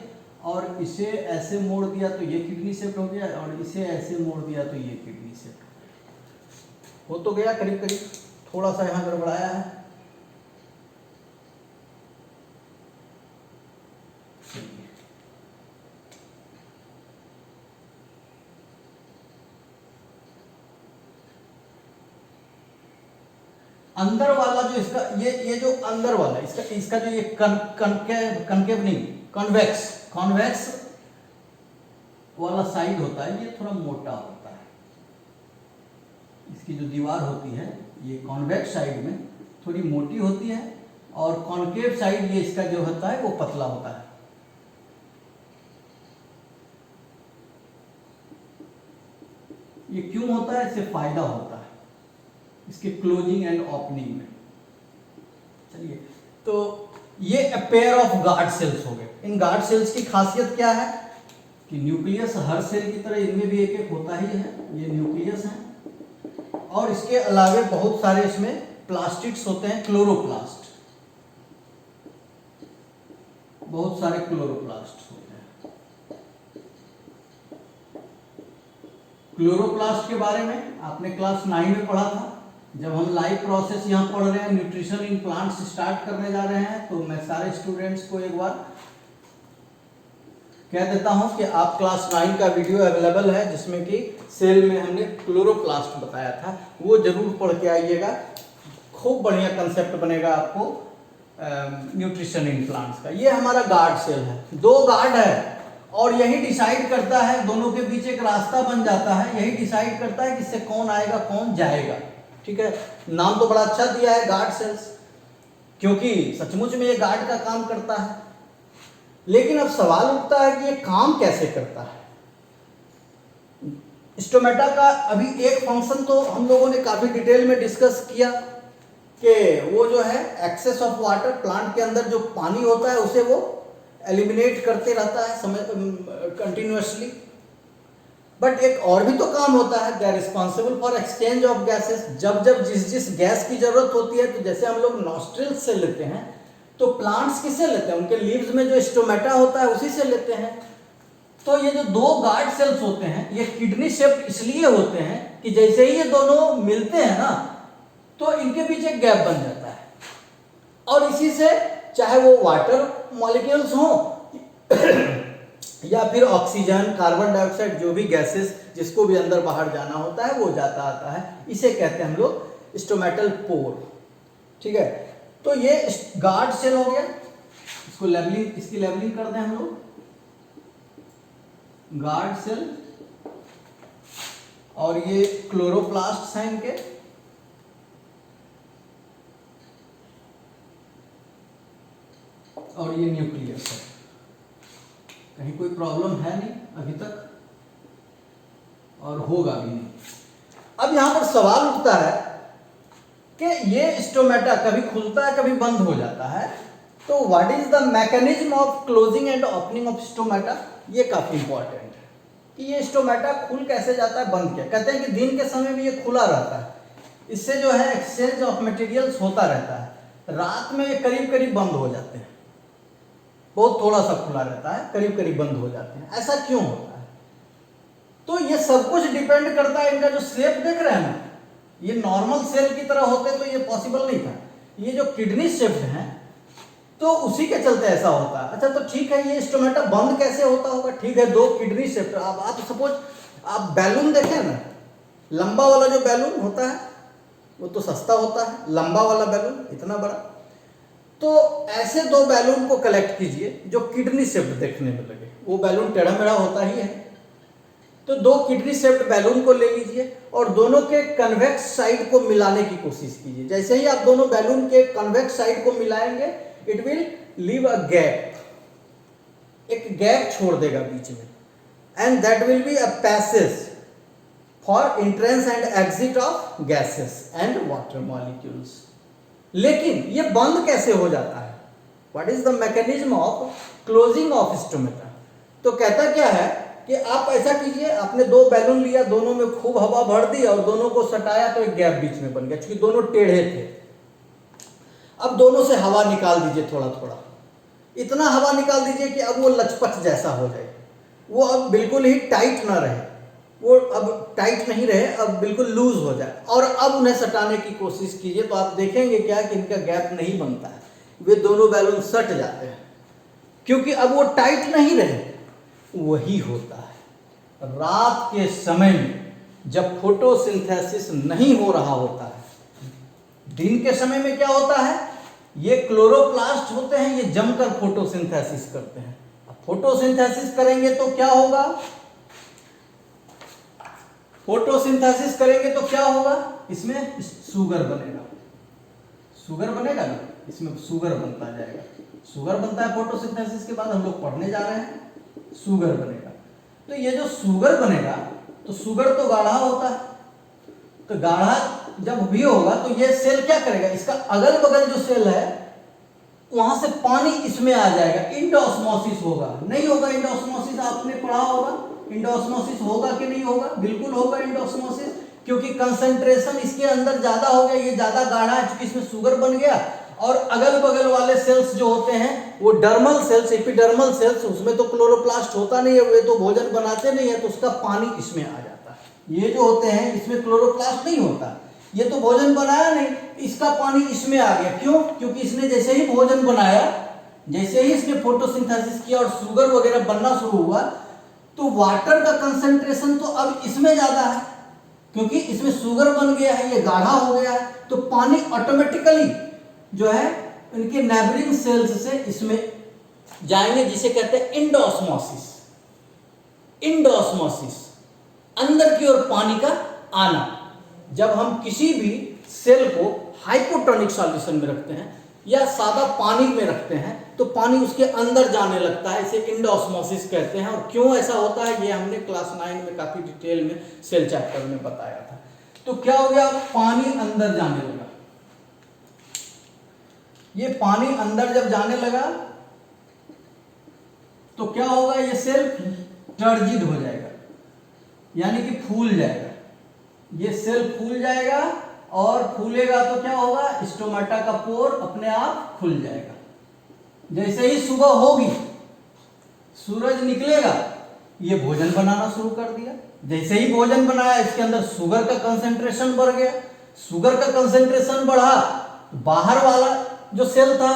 और इसे ऐसे मोड़ दिया तो ये किडनी शेप हो गया, और इसे ऐसे मोड़ दिया तो ये किडनी शेप हो तो गया करीब करीब। थोड़ा सा यहां गड़बड़ाया है। अंदर वाला जो इसका ये जो अंदर वाला इसका जो ये कनकेव नहीं, कॉन्वेक्स वाला साइड होता है, ये थोड़ा मोटा होता है। इसकी जो दीवार होती है, ये कॉन्वेक्स साइड में थोड़ी मोटी होती है, और कॉन्केव साइड ये इसका जो होता है वो पतला होता है। ये क्यों होता है, इससे फायदा होता है इसके क्लोजिंग एंड ओपनिंग में। चलिए, तो ये पेयर ऑफ गार्ड सेल्स हो गए। इन गार्ड सेल्स की खासियत क्या है कि न्यूक्लियस हर सेल की तरह इनमें भी एक एक होता ही है। ये न्यूक्लियस है, और इसके अलावे बहुत सारे इसमें प्लास्टिड्स होते हैं, क्लोरोप्लास्ट, बहुत सारे क्लोरोप्लास्ट होते हैं। क्लोरोप्लास्ट के बारे में आपने क्लास 9 में पढ़ा था। जब हम लाइव प्रोसेस यहाँ पढ़ रहे हैं, न्यूट्रिशन इन प्लांट्स स्टार्ट करने जा रहे हैं, तो मैं सारे स्टूडेंट्स को एक बार कह देता हूं कि आप क्लास 9 का वीडियो अवेलेबल है, जिसमें कि सेल में हमने क्लोरोप्लास्ट बताया था, वो जरूर पढ़ के आइएगा। खूब बढ़िया कंसेप्ट बनेगा आपको न्यूट्रिशन इन प्लांट्स का। ये हमारा गार्ड सेल है, दो गार्ड है, और यही डिसाइड करता है, दोनों के बीच एक रास्ता बन जाता है, यही डिसाइड करता है कि इससे कौन आएगा कौन जाएगा। ठीक है, नाम तो बड़ा अच्छा दिया है गार्ड सेल्स, क्योंकि सचमुच में ये गार्ड का काम करता है। लेकिन अब सवाल उठता है कि ये काम कैसे करता है। स्टोमेटा का अभी एक फंक्शन तो हम लोगों ने काफी डिटेल में डिस्कस किया कि वो जो है एक्सेस ऑफ वाटर, प्लांट के अंदर जो पानी होता है उसे वो एलिमिनेट करते रहता है समय कंटिन्यूअसली। बट एक और भी तो काम होता है, they are responsible for exchange of gases. जब जब जिस गैस की जरूरत होती है, तो जैसे हम लोग नॉस्ट्रिल्स से लेते हैं, तो प्लांट्स किससे लेते हैं, उनके लीव्स में जो स्टोमेटा होता है उसी से लेते हैं। तो ये जो दो गार्ड सेल्स होते हैं, ये किडनी शेप्ड इसलिए होते हैं कि जैसे ही ये दोनों मिलते हैं ना, तो इनके बीच एक गैप बन जाता है, और इसी से चाहे वो वाटर मॉलिक्यूल्स हो या फिर ऑक्सीजन, कार्बन डाइऑक्साइड, जो भी गैसेस जिसको भी अंदर बाहर जाना होता है वो जाता आता है। इसे कहते हैं हम लोग स्टोमेटल पोर। ठीक है, तो ये गार्ड सेल हो गया। इसको लेबलिंग, इसकी लेबलिंग कर दें हम लोग। गार्ड सेल, और ये क्लोरोप्लास्ट हैं इनके, और ये न्यूक्लियस है। कहीं कोई प्रॉब्लम है नहीं अभी तक, और होगा भी नहीं। अब यहां पर सवाल उठता है कि ये स्टोमेटा कभी खुलता है कभी बंद हो जाता है, तो what is the mechanism of closing and opening of stomata. ये काफी इंपॉर्टेंट है कि ये स्टोमेटा खुल कैसे जाता है, बंद क्या। कहते हैं कि दिन के समय में ये खुला रहता है, इससे जो है एक्सचेंज ऑफ मटेरियल्स होता रहता है। रात में ये करीब करीब बंद हो जाते हैं, बहुत थोड़ा सा खुला रहता है, करीब करीब बंद हो जाते हैं। ऐसा क्यों होता है? तो ये सब कुछ डिपेंड करता है, इनका जो शेप देख रहे हैं ना, ये नॉर्मल सेल की तरह होते तो ये पॉसिबल नहीं था। ये जो किडनी शेप्ड हैं तो उसी के चलते ऐसा होता है। अच्छा, तो ठीक है, ये स्टोमेटा बंद कैसे होता होगा? ठीक है, दो किडनी शेप्ड, आप सपोज आप बैलून देखें ना, लंबा वाला जो बैलून होता है वो तो सस्ता होता है, लंबा वाला बैलून इतना बड़ा। तो ऐसे दो बैलून को कलेक्ट कीजिए जो किडनी शेप्ड देखने में लगे। वो बैलून टेढ़ा मेढ़ा होता ही है। तो दो किडनी शेप्ड बैलून को ले लीजिए और दोनों के कन्वेक्स साइड को मिलाने की कोशिश कीजिए। जैसे ही आप दोनों बैलून के कन्वेक्स साइड को मिलाएंगे, it will leave a gap, एक गैप छोड़ देगा बीच में, and that will be a passage for entrance and exit of gases and water molecules. लेकिन ये बंद कैसे हो जाता है? What is the mechanism of closing of stomata? तो कहता क्या है कि आप ऐसा कीजिए, आपने दो बैलून लिया, दोनों में खूब हवा भर दी और दोनों को सटाया तो एक गैप बीच में बन गया, क्योंकि दोनों टेढ़े थे। अब दोनों से हवा निकाल दीजिए, थोड़ा थोड़ा, इतना हवा निकाल दीजिए कि अब वो लचपच जैसा हो जाए, वो अब बिल्कुल ही टाइट ना रहे, वो अब टाइट नहीं रहे, अब बिल्कुल लूज हो जाए। और अब उन्हें सटाने की कोशिश कीजिए तो आप देखेंगे क्या कि इनका गैप नहीं बनता है, वे दोनों बैलून सट जाते हैं, क्योंकि अब वो टाइट नहीं रहे। वही होता है रात के समय में जब फोटोसिंथेसिस नहीं हो रहा होता है। दिन के समय में क्या होता है, ये क्लोरोप्लास्ट होते हैं, ये जमकर फोटोसिंथेसिस करते हैं। अब फोटोसिंथेसिस करेंगे तो क्या होगा, फोटोसिंथेसिस करेंगे तो क्या होगा, इसमें शुगर बनेगा। शुगर बनेगा ना, इसमें शुगर बनता जाएगा। शुगर बनता है फोटोसिंथेसिस के बाद, हम लोग पढ़ने जा रहे हैं, शुगर बनेगा। तो ये जो शुगर बनेगा, तो शुगर तो गाढ़ा होता है, तो गाढ़ा जब भी होगा तो ये सेल क्या करेगा, इसका अगल बगल जो सेल है वहां से पानी इसमें आ जाएगा, इंडोस्मोसिस होगा। नहीं होगा इंडोस्मोसिस? आपने पढ़ा होगा इंडोस्मोसिस होगा कि नहीं होगा? बिल्कुल होगा इंडोस्मोसिस, क्योंकि कंसंट्रेशन इसके अंदर ज्यादा हो गया, ये ज्यादा गाढ़ा है, क्योंकि इसमें शुगर बन गया। और अगल बगल वाले सेल्स जो होते हैं वो डर्मल सेल्स, एपिडर्मल सेल्स, उसमें तो क्लोरोप्लास्ट होता नहीं है, वे तो भोजन बनाते नहीं है, तो उसका पानी इसमें आ जाता है। ये जो होते हैं इसमें क्लोरोप्लास्ट नहीं होता, ये तो भोजन बनाया नहीं, इसका पानी इसमें आ गया। क्यों? क्योंकि इसने जैसे ही भोजन बनाया, जैसे ही इसने फोटोसिंथेसिस किया और शुगर वगैरह बनना शुरू हुआ, तो वाटर का कंसंट्रेशन तो अब इसमें ज्यादा है, क्योंकि इसमें शुगर बन गया है, ये गाढ़ा हो गया है, तो पानी ऑटोमेटिकली जो है इनके नेबरिंग सेल्स से इसमें जाएंगे, जिसे कहते हैं इंडोस्मोसिस। इंडोस्मोसिस, अंदर की ओर पानी का आना। जब हम किसी भी सेल को हाइपोटोनिक सॉल्यूशन में रखते हैं या सादा पानी में रखते हैं तो पानी उसके अंदर जाने लगता है, इसे इंडोस्मोसिस कहते हैं। और क्यों ऐसा होता है ये हमने क्लास 9 में काफी डिटेल में सेल चैप्टर में बताया था। तो क्या हो गया, पानी अंदर जाने लगा। ये पानी अंदर जब जाने लगा तो क्या होगा, ये सेल टर्जिड हो जाएगा, यानी कि फूल जाएगा। ये सेल फूल जाएगा और फूलेगा तो क्या होगा, स्टोमेटा का पोर अपने आप खुल जाएगा। जैसे ही सुबह होगी, सूरज निकलेगा, ये भोजन बनाना शुरू कर दिया। जैसे ही भोजन बनाया, इसके अंदर शुगर का कंसंट्रेशन बढ़ गया। शुगर का कंसंट्रेशन बढ़ा, बाहर वाला जो सेल था,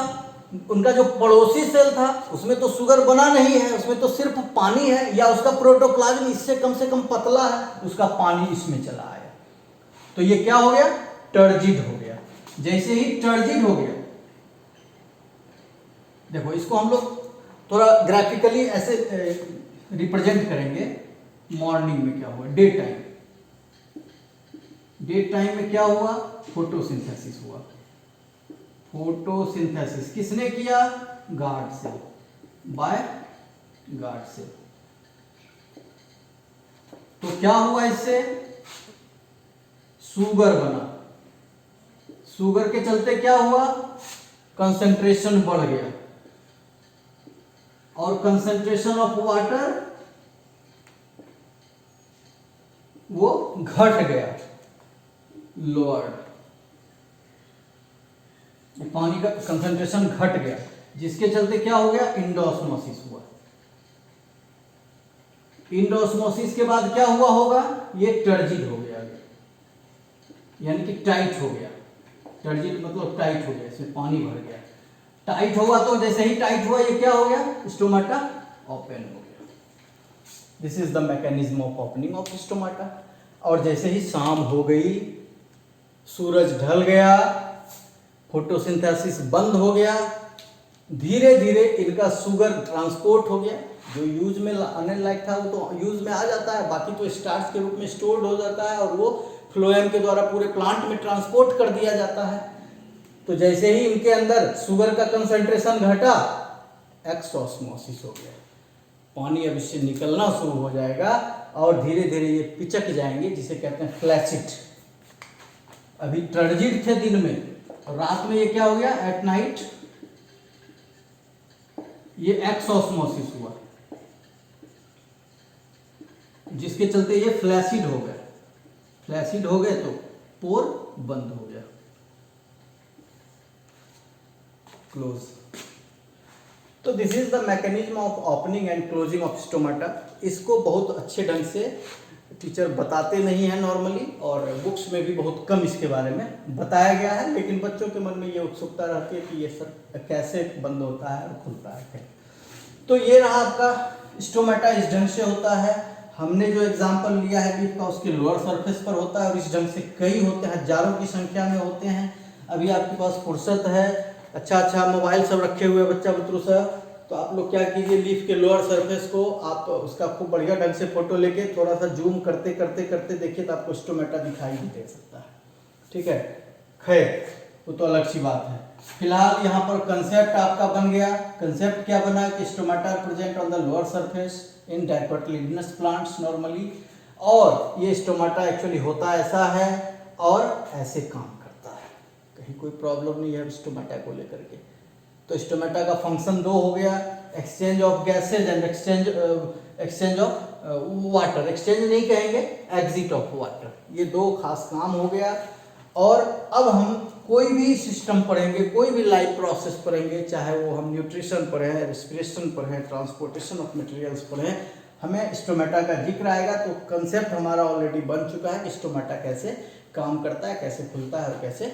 उनका जो पड़ोसी सेल था, उसमें तो शुगर बना नहीं है, उसमें तो सिर्फ पानी है, या उसका प्रोटोप्लाज्म इससे कम पतला है, उसका पानी इसमें चला आया। तो ये क्या हो गया, टर्जिड हो गया। जैसे ही टर्जिड हो गया, देखो इसको हम लोग थोड़ा ग्राफिकली ऐसे रिप्रेजेंट करेंगे मॉर्निंग में क्या हुआ, डे टाइम। डे टाइम में क्या हुआ, फोटोसिंथेसिस हुआ। फोटोसिंथेसिस किसने किया, guard cell, by guard cell. तो क्या हुआ, इससे शुगर बना। शुगर के चलते क्या हुआ, कंसंट्रेशन बढ़ गया, और कंसंट्रेशन ऑफ वाटर वो घट गया, लोअर्ड। पानी का कंसंट्रेशन घट गया, जिसके चलते क्या हो गया, इंडोस्मोसिस हुआ। इंडोस्मोसिस के बाद क्या हुआ होगा, ये टर्जिड हो गया, यानी कि टाइट हो गया। टर्जिड मतलब टाइट हो गया, इसमें पानी भर गया। टाइट हुआ तो जैसे ही टाइट हुआ ये क्या हो गया, स्टोमाटा ओपन हो गया। This is the mechanism of opening of stomata. और जैसे ही शाम हो गई, सूरज ढल गया, फोटोसिंथेसिस बंद हो गया, धीरे धीरे इनका शुगर ट्रांसपोर्ट हो गया। जो यूज में आने लायक था वो तो यूज में आ जाता है, बाकी तो स्टार्च के रूप में स्टोर्ड हो जाता है, और वो फ्लोएम के द्वारा पूरे प्लांट में ट्रांसपोर्ट कर दिया जाता है। तो जैसे ही इनके अंदर शुगर का कंसंट्रेशन घटा, एक्सोस्मोसिस हो गया, पानी अब इससे निकलना शुरू हो जाएगा, और धीरे धीरे ये पिचक जाएंगे, जिसे कहते हैं फ्लैचिड। अभी टर्जिड थे दिन में, और रात में ये क्या हो गया, एट नाइट ये एक्सोस्मोसिस हुआ, जिसके चलते ये फ्लैसिड हो गए। फ्लैसिड हो गए तो पोर बंद हो गया, क्लोज। तो this is the mechanism of opening and closing of stomata. इसको बहुत अच्छे ढंग से टीचर बताते नहीं है नॉर्मली, और बुक्स में भी बहुत कम इसके बारे में बताया गया है, लेकिन बच्चों के मन में ये उत्सुकता रहती है कि ये सब कैसे बंद होता है और खुलता है। तो ये रहा आपका स्टोमाटा, इस ढंग से होता है। हमने जो एग्जाम्पल लिया है लीफ का, उसके लोअर सरफेस पर होता है, और इस ढंग से कई होते हैं, हजारों की संख्या में होते हैं। अभी आपके पास फुर्सत है, अच्छा मोबाइल सब रखे हुए बच्चा बुतरू सब, तो आप लोग क्या कीजिए, लीफ के लोअर सरफेस को आप उसका खूब बढ़िया ढंग से फोटो लेके थोड़ा सा जूम करते करते करते देखिए, तो आपको स्टोमाटा दिखाई भी दे सकता है। ठीक है, खैर वो तो अलग सी बात है। फिलहाल यहाँ पर कंसेप्ट आपका बन गया। कंसेप्ट क्या बना कि stomata present on the lower surface in dicotyledonous plants normally, और ये स्टोमाटा एक्चुअली होता ऐसा है और ऐसे काम करता है, कहीं कोई प्रॉब्लम नहीं है स्टोमाटा को लेकर के। तो स्टोमाटा का फंक्शन दो हो गया, exchange of gases and exchange of water. Exchange नहीं कहेंगे, एग्जिट ऑफ वाटर, ये दो खास काम हो गया। और अब हम कोई भी सिस्टम पढ़ेंगे, कोई भी लाइफ प्रोसेस पढ़ेंगे, चाहे वो हम न्यूट्रिशन पढ़ें, रेस्पिरेशन पढ़ें, ट्रांसपोर्टेशन ऑफ मटेरियल्स पढ़ें, हमें स्टोमाटा का जिक्र आएगा। तो कंसेप्ट हमारा ऑलरेडी बन चुका है कि स्टोमाटा कैसे काम करता है, कैसे खुलता है और कैसे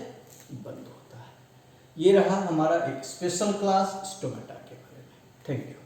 बंद होता है। ये रहा हमारा एक स्पेशल क्लास स्टोमाटा के बारे में। Thank you.